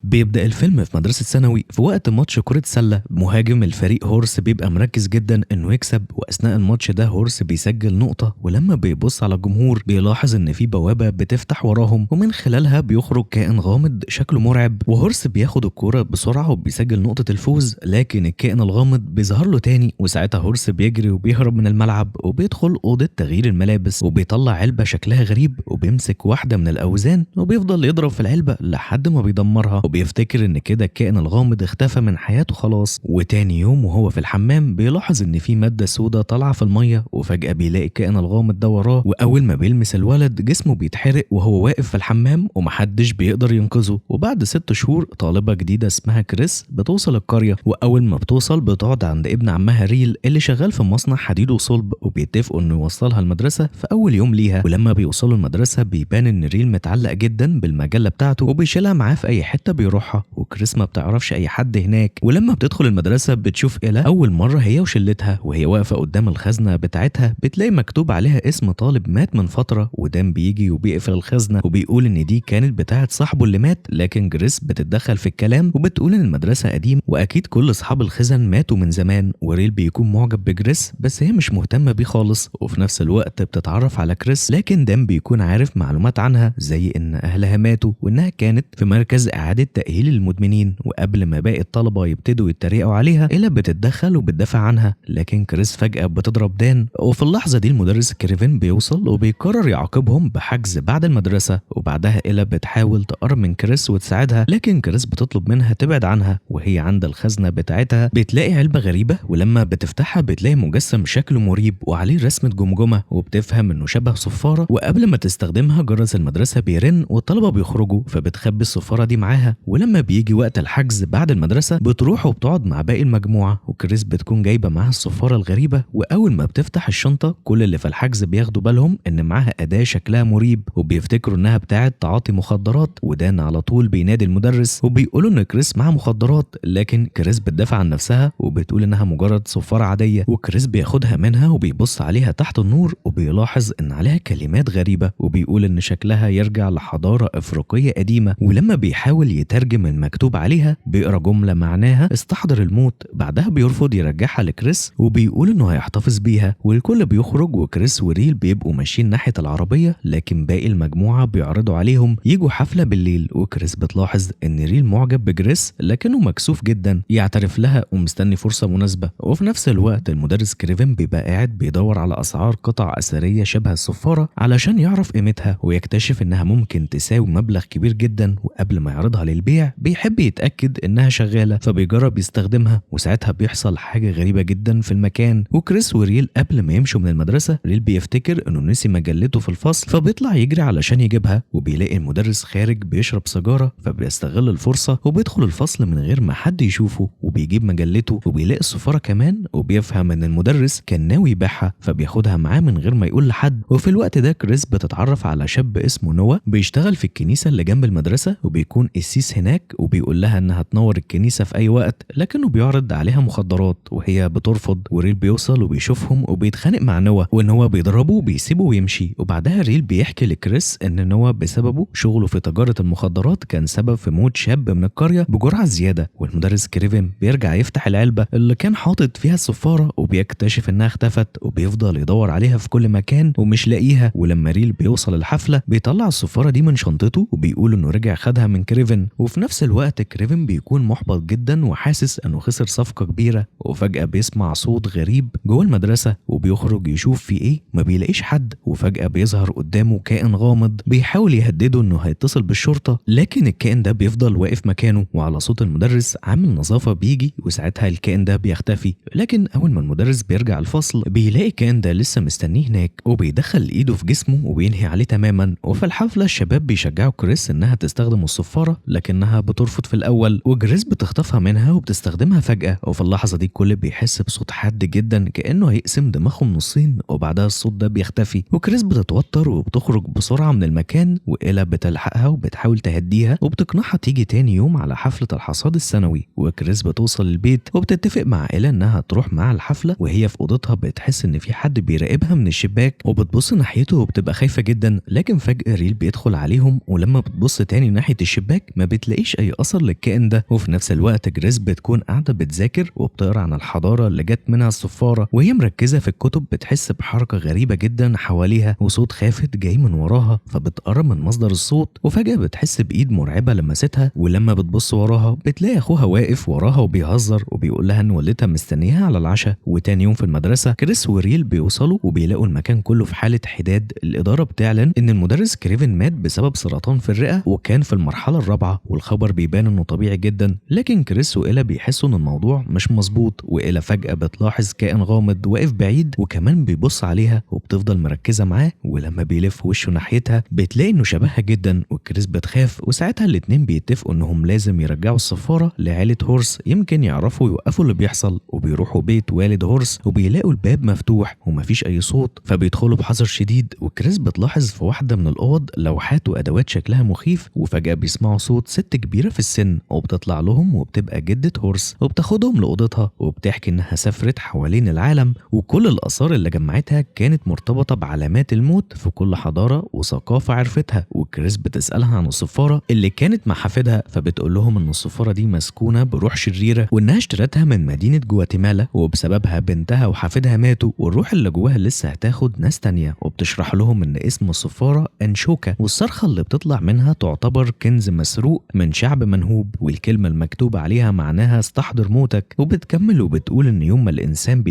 بيبدأ الفيلم في مدرسة ثانوي في وقت ماتش كرة سلة. مهاجم الفريق هورس بيبقى مركز جدا انه يكسب، واثناء الماتش ده هورس بيسجل نقطة، ولما بيبص على الجمهور بيلاحظ ان في بوابة بتفتح وراهم ومن خلالها بيخرج كائن غامض شكله مرعب، وهورس بياخد الكرة بسرعة وبيسجل نقطة الفوز. لكن الكائن الغامض بيظهر له تاني، وساعتها هورس بيجري وبيهرب من الملعب وبيدخل أوضة تغيير الملابس وبيطلع علبة شكلها غريب وبيمسك واحدة من الأوزان وبيفضل يضرب في العلبة لحد ما بيدمرها، وبيفتكر ان كده الكائن الغامض اختفى من حياته خلاص. وتاني يوم وهو في الحمام بيلاحظ ان في مادة سودة طالعة في المية، وفجأة بيلاقي الكائن الغامض ده وراه، واول ما بيلمس الولد جسمه بيتحرق وهو واقف في الحمام ومحدش بيقدر ينقذه. وبعد 6 شهور طالبة جديدة اسمها كريس بتوصل القرية، واول ما بتوصل بتقعد عند ابن عمها ريل اللي شغال في مصنع حديد وصلب، وبيتفقوا انه يوصلها المدرسة في اول يوم ليها. ولما بيوصلوا المدرسة بيبان ان ريل متعلق جدا بالمجلة بتاعته وبيشيلها معاه في اي حتة بيروحها، وكريس ما بتعرفش اي حد هناك. ولما بتدخل المدرسة بتشوف إيلا اول مرة هي وشلتها، وهي واقفة قدام الخزنة بتاعتها بتلاقي مكتوب عليها اسم طالب مات من فترة، ودان بيجي وبيقفل الخزنة وبيقول ان دي كانت بتاعت صاحبه اللي مات. لكن كريس بتتدخل في الكلام وبتقول ان المدرسة قديم واكيد كل اصحاب الخزن ماتوا من زمان. وريل بيكون معجب بكريس بس هي مش مهتمة بيه خالص، وفي نفس الوقت بتتعرف على كريس، لكن دان بيكون عارف معلومات عنها زي ان اهلها ماتوا وانها كانت في مركز اعادة تأهيل المدمنين. وقبل ما باقي الطلبة يبتدوا يتريقوا عليها إيلا بتتدخل وبتدافع عنها، لكن كريس فجأة بتضرب دان. وفي اللحظة دي المدرس كريفين بيوصل وبيقرر يعاقبهم بحجز بعد المدرسة. وبعدها إيلا بتحاول تقرب من كريس وتساعدها، لكن كريس بتطلب منها تبعد عنها. وهي عند الخزنة بتاعتها بتلاقي علبة غريبة، ولما بتفتحها بتلاقي مجسم شكله مريب وعليه رسمة جمجمة، وبتفهم إنه شبه صفارة. وقبل ما تستخدمها جرس المدرسة بيرن والطلبة بيخرجوا، فبتخبي الصفارة دي معاها. ولما بيجي وقت الحجز بعد المدرسة بتروح وبتقعد مع باقي المجموعة، وكريس بتكون جايبة معاها الصفارة الغريبة. وأول ما بتفتح الشنطة كل اللي في الحجز بياخدوا بالهم إن معاها أداة شكلها مريب، وبيفتكروا إنها بتاعة تعاطي مخدرات. ودان على طول بينادي المدرس وبيقولوا إن كريس معاها مخدرات، لكن كريس بتدافع عن نفسها وبتقول إنها مجرد صفارة عادية. وكريس بياخدها منها وبيبص عليها تحت النور وبيلاحظ إن عليها كلمات غريبة، وبيقول إن شكلها يرجع لحضارة إفريقية قديمة. ولما بيحاول يترجم المكتوب عليها بيقرا جملة معناها استحضر الموت. بعدها بيرفض يرجعها لكريس وبيقول انه هيحتفظ بيها، والكل بيخرج وكريس وريل بيبقوا ماشيين ناحية العربية، لكن باقي المجموعة بيعرضوا عليهم يجوا حفلة بالليل. وكريس بتلاحظ ان ريل معجب بكريس لكنه مكسوف جدا يعترف لها ومستني فرصة مناسبة. وفي نفس الوقت المدرس كريفين بيبقى قاعد بيدور على اسعار قطع اثرية شبه الصفارة علشان يعرف قيمتها، ويكتشف انها ممكن تساوي مبلغ كبير جدا. وقبل ما يعرضها للبيع بيحب يتأكد انها شغالة، فبيجرب يستخدمها. وساعتها بيحصل حاجة غريبة جدا في المكان، وكريس وريل قبل ما يمشوا من المدرسة ريل بيفتكر انه نسي مجلته في الفصل، فبيطلع يجري علشان يجيبها. وبيلاقي المدرس خارج بيشرب سيجارة، فبيستغل الفرصة وبيدخل الفصل من غير ما حد يشوفه وبيجيب مجلته، وبيلاقي السفارة كمان، وبيفهم ان المدرس كان ناوي يبيعها فبياخدها معاه من غير ما يقول لحد. وفي الوقت ده كريس بتتعرف على شاب اسمه نوا بيشتغل في الكنيسة اللي جنب المدرسة، وبيكون قسيس هناك، وبيقول لها انها تنور الكنيسة في اي وقت، لكنه بيعرض عليها مخدرات وهي بترفض. وريل بيوصل وبيشوفهم وبيتخانق مع نوا، وان هو بيضربه وبيسيبه ويمشي. وبعدها ريل بيحكي لكريس ان نوا بسببه شغله في تجارة المخدرات كان سبب في موت شاب من القرية بجرعة زيادة. والمدرس كريفين بيرجع يفتح العلبة اللي كان حاطط فيها الصفارة وبيكتشف انها اختفت، وبيفضل يدور عليها في كل مكان ومش لاقيها. ولما ريل بيوصل الحفلة بيطلع الصفارة دي من شنطته وبيقول انه رجع خدها من كريفين. وفي نفس الوقت كريفين بيكون محبط جدا وحاسس انه خسر صفقة كبيرة. وفجأة بيسمع صوت غريب جوه المدرسة وبيخرج يشوف في ايه، ما بيلاقيش حد. وفجأة بيظهر قدامه كائن غامض بيحاول يهدده انه هيتصل بالشرطة، لكن الكائن ده بيفضل واقف مكانه. وعلى صوت المدرس عامل نظافة بيجي، وساعتها الكائن ده بيختفي. لكن اول ما المدرس بيرجع الفصل بيلاقي الكائن ده لسه مستنيه هناك، وبيدخل ايده في جسمه وبينهي عليه تماما. وفي الحفلة الشباب بيشجعوا كريس انها تستخدم الصفارة، لكنها بترفض في الاول، وجريس بتخطفها منها وبتستخدمها فجأة. وفي اللحظة دي الكل بيحس بصوت حاد جدا كأنه هيقسم دماغهم نصين، وبعدها الصوت ده بيختفي. وكريس بتتوتر وبتخرج بسرعة من المكان، وإيلا بتلحقها وبتحاول تهديها وبتقنعها تيجي تاني يوم على حفلة الحصاد السنوي. وكريس بتوصل البيت وبتتفق مع إيلا انها تروح مع الحفلة، وهي في اوضتها بتحس ان في حد بيراقبها من الشباك وبتبص ناحيته وبتبقى خايفة جدا. لكن فجأة ريل بيدخل عليهم، ولما بتبص تاني ناحية الشباك ما بتلاقيش اي اثر للكائن ده. وفي نفس الوقت جريس بتكون قاعده بتذاكر وبتقرا عن الحضاره اللي جت منها الصفاره، وهي مركزه في الكتب بتحس بحركه غريبه جدا حواليها وصوت خافت جاي من وراها، فبتقرب من مصدر الصوت وفجاه بتحس بايد مرعبه لمستها، ولما بتبص وراها بتلاقي اخوها واقف وراها وبيهزر وبيقول لها ان والدتها مستنياها على العشاء. وتاني يوم في المدرسه كريس وريل بيوصلوا وبيلاقوا المكان كله في حاله حداد. الاداره بتعلن ان المدرس كريفن مات بسبب سرطان في الرئه وكان في المرحله الرابعه، والخبر بيبان انه طبيعي جدا. لكن كريس وإيلا بيحسوا ان الموضوع مش مظبوط، وإيلا فجاه بتلاحظ كائن غامض واقف بعيد وكمان بيبص عليها وبتفضل مركزه معاه، ولما بيلف وشه ناحيتها بتلاقي انه شبهها جدا وكريس بتخاف. وساعتها الاتنين بيتفقوا انهم لازم يرجعوا الصفاره لعيله هورس يمكن يعرفوا يوقفوا اللي بيحصل، وبيروحوا بيت والد هورس وبيلاقوا الباب مفتوح ومفيش اي صوت، فبيدخلوا بحذر شديد. وكريس بتلاحظ في واحده من الاوض لوحات وادوات شكلها مخيف، وفجاه بيسمعوا صوت ست كبيره في السن وبتطلع لهم وبتبقى جده هورس وبتاخدهم لاوضتها وبتحكي انها سافرت حوالين العالم وكل الاثار اللي جمعتها كانت مرتبطه بعلامات الموت في كل حضاره وثقافه عرفتها. وكريس بتسالها عن الصفاره اللي كانت مع حفيدها، فبتقول لهم ان الصفاره دي مسكونه بروح شريره وانها اشترتها من مدينه جواتيمالا وبسببها بنتها وحفيدها ماتوا، والروح اللي جواها لسه هتاخد ناس تانية. وبتشرح لهم ان اسم الصفاره انشوكا، والصرخه اللي بتطلع منها تعتبر كنز مسروق من شعب منهوب، والكلمه المكتوب عليها معناها استحضر موتك. وبتكمل وبتقول ان يوم ما الانسان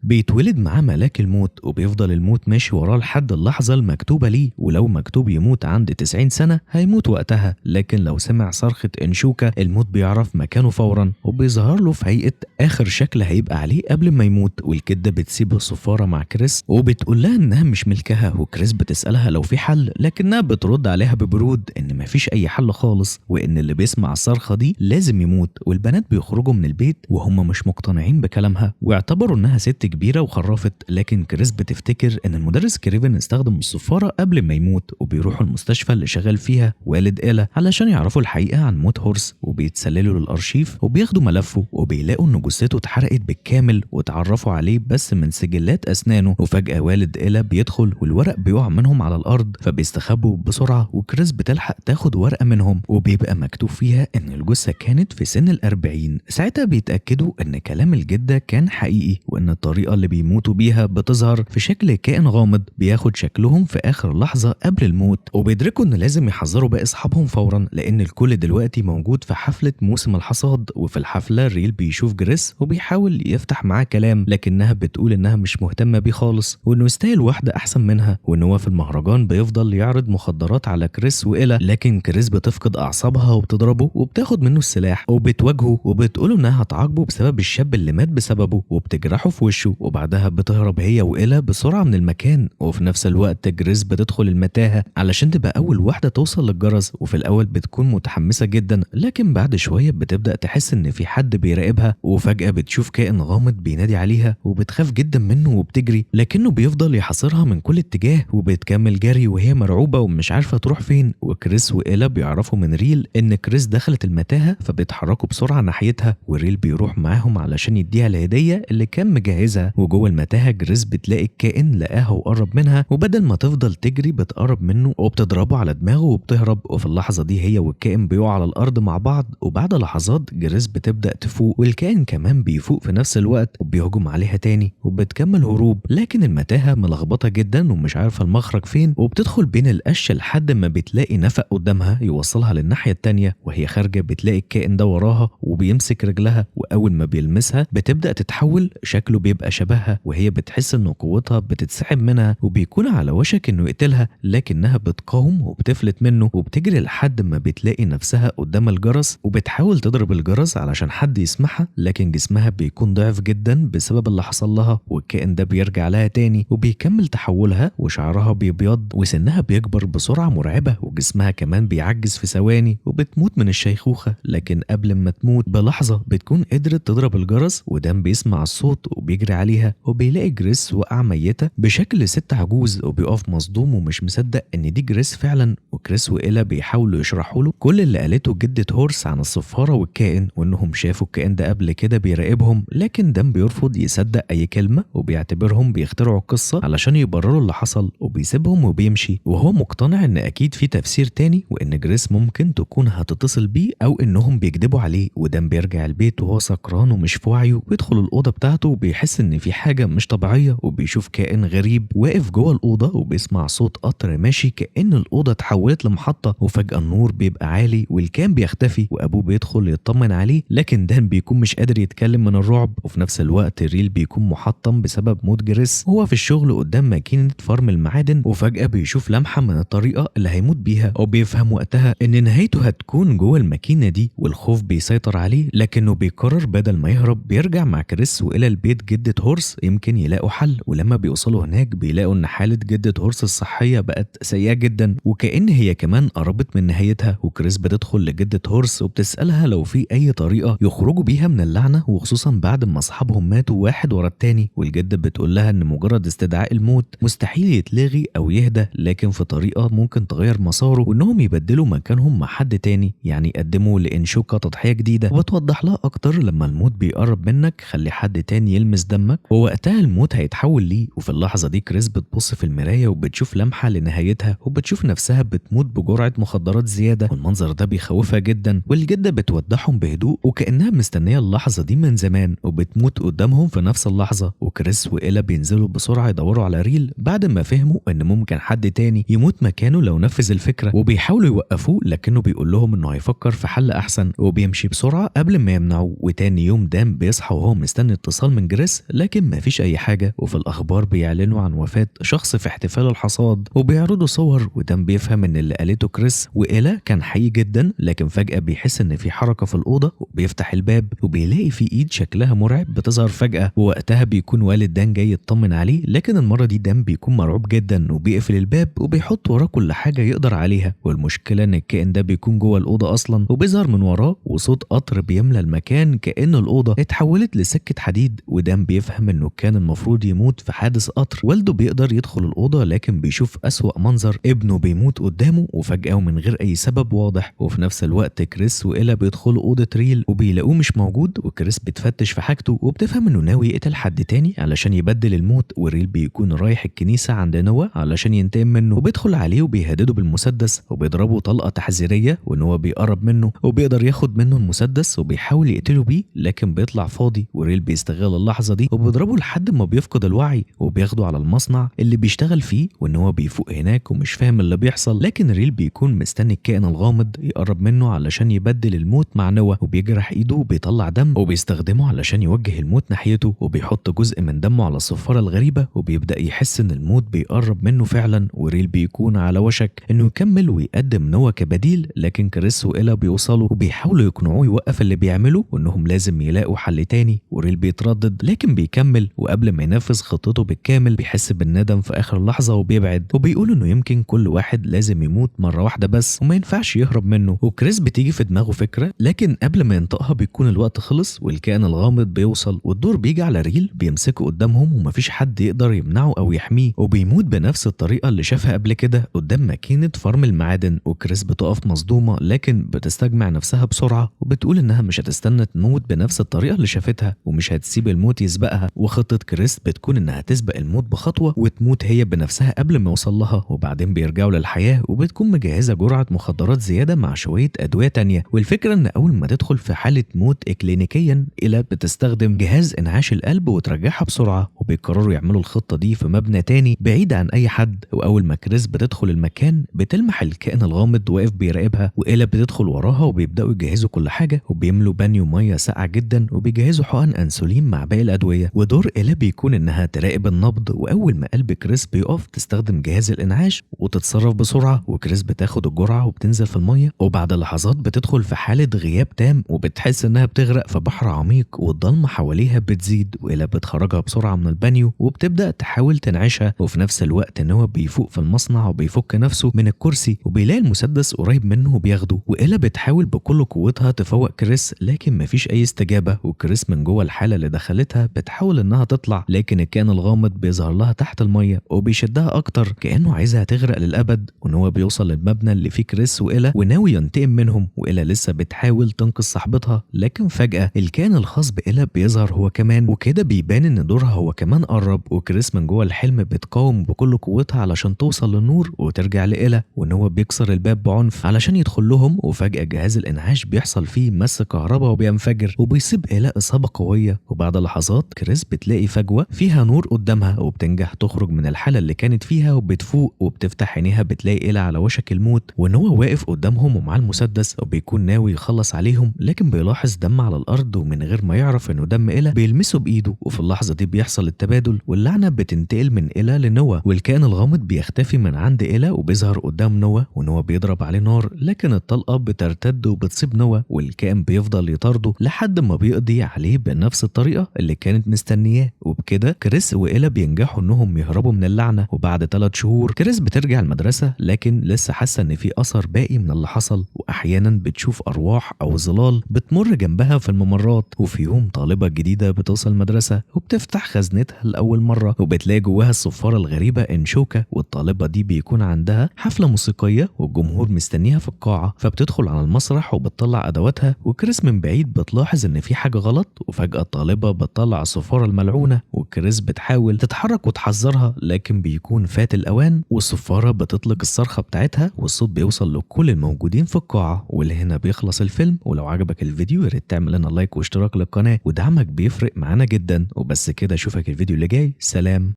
بيتولد معاه ملاك الموت، وبيفضل الموت ماشي وراه لحد اللحظه المكتوبه ليه، ولو مكتوب يموت عند 90 سنه هيموت وقتها، لكن لو سمع صرخه انشوكا الموت بيعرف مكانه فورا وبيظهر له في هيئه اخر شكل هيبقى عليه قبل ما يموت. والكده بتسيب الصفاره مع كريس وبتقول لها انها مش ملكها، وكريس بتسالها لو في حل، لكنها بترد عليها ببرود ان مفيش اي حل خالص، وان اللي بيسمع الصرخه دي لازم يموت. والبنات بيخرجوا من البيت وهم مش مقتنعين بكلامها واعتبروا انها ست كبيره وخرفت، لكن كريس بتفتكر ان المدرس كريفن استخدم الصفاره قبل ما يموت، وبيروحوا المستشفى اللي شغال فيها والد إيلا علشان يعرفوا الحقيقه عن موت هورس، وبيتسللوا للارشيف وبياخدوا ملفه وبيلاقوا ان جثته اتحرقت بالكامل واتعرفوا عليه بس من سجلات اسنانه. وفجاه والد إيلا بيدخل والورق بيقع منهم على الارض، فبيستخبوا بسرعه وكريس بتلحق تاخد ورقه منهم وبيبقى مكتوب فيها ان الجثه كانت في سن ال40. ساعتها بيتاكدوا ان كلام الجده كان حقيقي، وان الطريقه اللي بيموتوا بيها بتظهر في شكل كائن غامض بياخد شكلهم في اخر لحظه قبل الموت. وبيدركوا ان لازم يحذروا باقي اصحابهم فورا لان الكل دلوقتي موجود في حفله موسم الحصاد. وفي الحفله ريل بيشوف جريس وبيحاول يفتح معاه كلام، لكنها بتقول انها مش مهتمه بيه خالص وانه يستاهل واحده احسن منها، وان هو في المهرجان بيفضل يعرض مخدرات على كريس وإيلا. لكن كريس بتفقد اعصابها وبتضربه وبتاخد منه السلاح وبتواجهه وبتقوله انها هتعاقبه بسبب الشاب اللي مات بسببه وبتجرحه في وشه، وبعدها بتهرب هي وإيلا بسرعه من المكان. وفي نفس الوقت جريس بتدخل المتاهه علشان تبقى اول واحده توصل للجرس، وفي الاول بتكون متحمسه جدا، لكن بعد شويه بتبدا تحس ان في حد بيراقبها، وفجاه بتشوف كائن غامض بينادي عليها وبتخاف جدا منه وبتجري، لكنه بيفضل يحاصرها من كل اتجاه وبتكمل جري وهي مرعوبه ومش عارفه تروح فين. وكريس وإيلا بيعرفوا من ريل ان كريس دخلت المتاهه، فبيتحركوا بسرعه ناحيتها، وريل بيروح معاهم علشان يديها الهديه اللي كان مجهزها. وجوه المتاهه جريس بتلاقي الكائن لقاها وقرب منها، وبدل ما تفضل تجري بتقرب منه وبتضربه على دماغه وبتهرب. وفي اللحظه دي هي والكائن بيقعوا على الارض مع بعض، وبعد لحظات جريس بتبدا تفوق والكائن كمان بيفوق في نفس الوقت وبيهجم عليها تاني وبتكمل هروب. لكن المتاهه ملخبطه جدا ومش عارفه المخرج فين، وبتدخل بين القش لحد ما بتلاقي نفق قدامها يوصلها للناحيه التانيه، وهي خارجه بتلاقي الكائن ده وراها وبيمسك رجلها، واول ما بيلمسها بتبدا تتحول، شكله بيبقى شبهها، وهي بتحس ان قوتها بتتسحب منها وبيكون على وشك انه يقتلها، لكنها بتقاوم وبتفلت منه وبتجري لحد ما بتلاقي نفسها قدام الجرس وبتحاول تضرب الجرس علشان حد يسمعها، لكن جسمها بيكون ضعف جدا بسبب اللي حصل لها، والكائن ده بيرجع لها تاني وبيكمل تحولها، وشعرها بيبيض وسنها بيكبر بسرعه مرعبه، وجسمها كمان بيعجز في ثواني وبتموت من الشيخوخه. لكن قبل ما تموت بلحظه بتكون قدرت تضرب الجرس، ودان بيسمع الصوت وبيجري عليها وبيلاقي جريس وقع ميته بشكل ست عجوز، وبيقف مصدوم ومش مصدق ان دي جريس فعلا. وكريس وإيلا بيحاولوا يشرحوا له كل اللي قالته جده هورس عن الصفاره والكائن، وانهم شافوا الكائن ده قبل كده بيراقبهم، لكن دان بيرفض يصدق اي كلمه وبيعتبرهم بيخترعوا القصه علشان يبرروا اللي حصل، وبيسيبهم وبيمشي وهو مقتنع ان اكيد في تفسير تاني وان جريس ممكن ممكن تكون هتتصل بيه أو إنهم بيكدبوا عليه، ودان بيرجع البيت وهو سكران ومش في وعيه، ويدخل الأوضة بتاعته وبيحس إن في حاجة مش طبيعية، وبيشوف كائن غريب واقف جوه الأوضة وبيسمع صوت قطر ماشي كأن الأوضة اتحولت لمحطة، وفجأة النور بيبقى عالي والكائن بيختفي وأبوه بيدخل يطمن عليه، لكن دان بيكون مش قادر يتكلم من الرعب. وفي نفس الوقت ريل بيكون محطم بسبب موت جريس وهو في الشغل قدام ماكينة فرم المعادن، وفجأة بيشوف لمحة من الطريقة اللي هيموت بيها، وبيفهم وقتها إن نهايته هتكون جوه الماكينة دي، والخوف بيسيطر عليه، لكنه بيقرر بدل ما يهرب بيرجع مع كريس وإلى البيت جدة هورس يمكن يلاقوا حل. ولما بيوصلوا هناك بيلاقوا إن حالة جدة هورس الصحية بقت سيئة جدا، وكأن هي كمان قربت من نهايتها. وكريس بتدخل لجدة هورس وبتسألها لو في أي طريقة يخرجوا بيها من اللعنة، وخصوصا بعد ما أصحابهم ماتوا واحد ورا التاني. والجدة بتقول لها إن مجرد استدعاء الموت مستحيل يتلغي أو يهدى، لكن في طريقة ممكن تغير مساره، وإنهم يبدلوا مكانهم مع حد تاني، يعني يقدموا لإنشوكا تضحية جديدة. وبتوضح لها أكتر لما الموت بيقرب منك خلي حد تاني يلمس دمك، ووقتها الموت هيتحول ليه. وفي اللحظة دي كريس بتبص في المراية وبتشوف لمحة لنهايتها، وبتشوف نفسها بتموت بجرعة مخدرات زيادة، والمنظر ده بيخوفها جدا. والجدة بتودعهم بهدوء وكأنها مستنية اللحظة دي من زمان، وبتموت قدامهم في نفس اللحظة. وكريس وإيلا بينزلوا بسرعة يدوروا على ريل بعد ما فهموا إن ممكن حد تاني يموت مكانه لو نفذ الفكرة، وبيحاولوا يوقفوه لكنه بيقول لهم إنه هيفكر في حل أحسن، وبيمشي بسرعة قبل ما يمنعوه. وتاني يوم دان بيصحى وهو مستني اتصال من جريس لكن مفيش أي حاجة. وفي الأخبار بيعلنوا عن وفاة شخص في احتفال الحصاد، وبيعرضوا صور، ودان بيفهم إن اللي قالته كريس وإيلا كان حقيقي جدا. لكن فجأة بيحس إن في حركة في الأوضة، وبيفتح الباب وبيلاقي في إيد شكلها مرعب بتظهر فجأة، ووقتها بيكون والد دان جاي يطمن عليه. لكن المرة دي دان بيكون مرعوب جدا وبيقفل الباب وبيحط وراه كل حاجة يقدر عليها. والمشكلة إن الكائن ده بيكون جوه الأوضة أصلا، وبيظهر من وراه وصوت قطر بيملى المكان كأن الأوضة اتحولت لسكة حديد. ودان بيفهم إنه كان المفروض يموت في حادث قطر. والده بيقدر يدخل الأوضة لكن بيشوف أسوأ منظر، ابنه بيموت قدامه وفجأة ومن غير أي سبب واضح. وفي نفس الوقت كريس وإيلا بيدخلوا أوضة ريل وبيلاقوه مش موجود، وكريس بتفتش في حاجته وبتفهم إنه ناوي يقتل حد تاني علشان يبدل الموت. وريل بيكون رايح الكنيسة عند نوا علشان ينتقم منه، وبيدخل عليه وبيهدده بالمسدس وبيضربه طلقة تحذيرية، ونوا بيقرب منه وبيقدر ياخد منه المسدس وبيحاول يقتله بيه لكن بيطلع فاضي. وريل بيستغل اللحظة دي وبيضربه لحد ما بيفقد الوعي، وبياخده على المصنع اللي بيشتغل فيه، وان هو بيفوق هناك ومش فاهم اللي بيحصل. لكن ريل بيكون مستني الكائن الغامض يقرب منه علشان يبدل الموت مع نوا، وبيجرح ايده وبيطلع دم وبيستخدمه علشان يوجه الموت ناحيته، وبيحط جزء من دمه على الصفارة الغريبة، وبيبدأ يحس ان الموت بيقرب منه فعلا. وريل بيكون على وشك انه يكمل ويقدم نوا كبديل، لكن كريس وإيلا بيوصلوا وبيحاولوا يقنعوه يوقف اللي بيعمله وانهم لازم يلاقوا حل تاني. وريل بيتردد لكن بيكمل، وقبل ما ينفذ خطته بالكامل بيحس بالندم في اخر لحظة وبيبعد، وبيقول انه يمكن كل واحد لازم يموت مرة واحدة بس وما ينفعش يهرب منه. وكريس بتيجي في دماغه فكرة لكن قبل ما ينطقها بيكون الوقت خلص، والكائن الغامض بيوصل والدور بيجي على ريل بيمسكه قدامهم ومفيش حد يقدر يمنعه او يحميه، وبيموت بنفس الطريقة اللي شافها قبل كده قدام ماكينة فرم المعادن. وكريس بتقف مصدومة لكن بتستجمع نفسها بسرعة وبتقول انها مش هتستنى تموت بنفس الطريقة اللي شافتها ومش هتسيب الموت يسبقها. وخطة كريس بتكون انها تسبق الموت بخطوة وتموت هي بنفسها قبل ما يوصل لها، وبعدين بيرجعوا للحياة وبتكون مجهزة جرعة مخدرات زيادة مع شوية أدوية تانية. والفكرة ان اول ما تدخل في حالة موت اكلينيكيا إيلا بتستخدم جهاز انعاش القلب وترجعها بسرعة، وبيقرروا يعملوا الخطة دي في مبنى تاني بعيد عن اي حد. واول ما كريس بتدخل المكان بتلمح الكائن الغامض واقف بيراقبها، وإيلا بتدخل وراها وبيبدأوا يجهزوا كل حاجة، وبيملوا بانيو مية ساقعة جدا وبيجهزوا حقن انسولين مع باقي الادوية. ودور إيلا بيكون انها تراقب النبض، واول ما قلب كريس بيقف تستخدم جهاز الانعاش وتتصرف بسرعة، وكريس بتاخد الجرعة وبتنزل في المية، وبعد لحظات بتدخل في حالة غياب تام وبتحس انها بتغرق في بحر عميق والضلمة حواليها بتزيد. وإيلا بتخرجها بسرعة من البانيو وبتبدأ تحاول تنعشها، وفي نفس الوقت ان هو بيفوق في المصنع وبيفك نفسه من الكرسي وبيلاقي المسدس قريب منه وبياخده. وإيلا بتحاول بكل قوتها تفوق كريس لكن مفيش اي استجابة، وكريس من جوه الحالة اللي دخلتها بتحاول انها تطلع لكن الكائن الغامض بيظهر لها تحت المية وبيشدها اكتر كأنه عايزها تغرق للأبد. وان هو بيوصل للمبنى اللي فيه كريس وإيلا وناوي ينتقم منهم، وإيلا لسه بتحاول تنقذ صاحبتها لكن فجأة الكائن الخاص بإيلا بيظهر هو كمان، وكده بيبان ان دورها هو كمان قرب. وكريس من جوه الحلم بتقاوم بكل قوتها علشان توصل للنور وترجع لإيلا، وان هو بيكسر الباب بعنف علشان علشان يدخل لهم، وفجأة جهاز الإنعاش بيحصل فيه مس كهرباء وبينفجر وبيصيب إيلا إصابة قوية. وبعد لحظات كريس بتلاقي فجوة فيها نور قدامها وبتنجح تخرج من الحالة اللي كانت فيها، وبتفوق وبتفتح عينيها بتلاقي إيلا على وشك الموت وإن هو واقف قدامهم ومعاه المسدس وبيكون ناوي يخلص عليهم، لكن بيلاحظ دم على الأرض ومن غير ما يعرف إنه دم إيلا بيلمسه بإيده. وفي اللحظة دي بيحصل التبادل واللعنة بتنتقل من إيلا لنوا، والكائن الغامض بيختفي من عند إيلا وبيظهر قدام نوا، ونوا بيضرب عليه نار لكن الطلقة بترتد وبتصيب نوا، والكائن بيفضل يطارده لحد ما بيقضي عليه بنفس الطريقة اللي كانت مستنياه. وبكده كريس وإيلا بينجحوا إنهم يهربوا من اللعنة. وبعد 3 شهور كريس بترجع المدرسة، لكن لسه حاسة إن في أثر باقي من اللي حصل، وأحيانا بتشوف أرواح أو ظلال بتمر جنبها في الممرات. وفي يوم طالبة جديدة بتوصل المدرسة وبتفتح خزنتها لأول مرة وبتلاقي جواها الصفارة الغريبة انشوكا، والطالبة دي بيكون عندها حفلة موسيقية والجمهور مستنيها في القاعة. فبتدخل على المسرح وبتطلع أدواتها، وكريس من بعيد بتلاحظ إن في حاجة غلط، وفجأة الطالبة بتطلع الصفارة الملعونة وكريس بتحاول تتحرك وتحذرها، لكن بيكون فات الأوان والصفارة بتطلق الصرخة بتاعتها والصوت بيوصل لكل الموجودين في القاعة. ولهنا بيخلص الفيلم. ولو عجبك الفيديو ياريت تعمل لنا لايك واشتراك للقناة، ودعمك بيفرق معانا جدا. وبس كده، اشوفك الفيديو اللي جاي. سلام.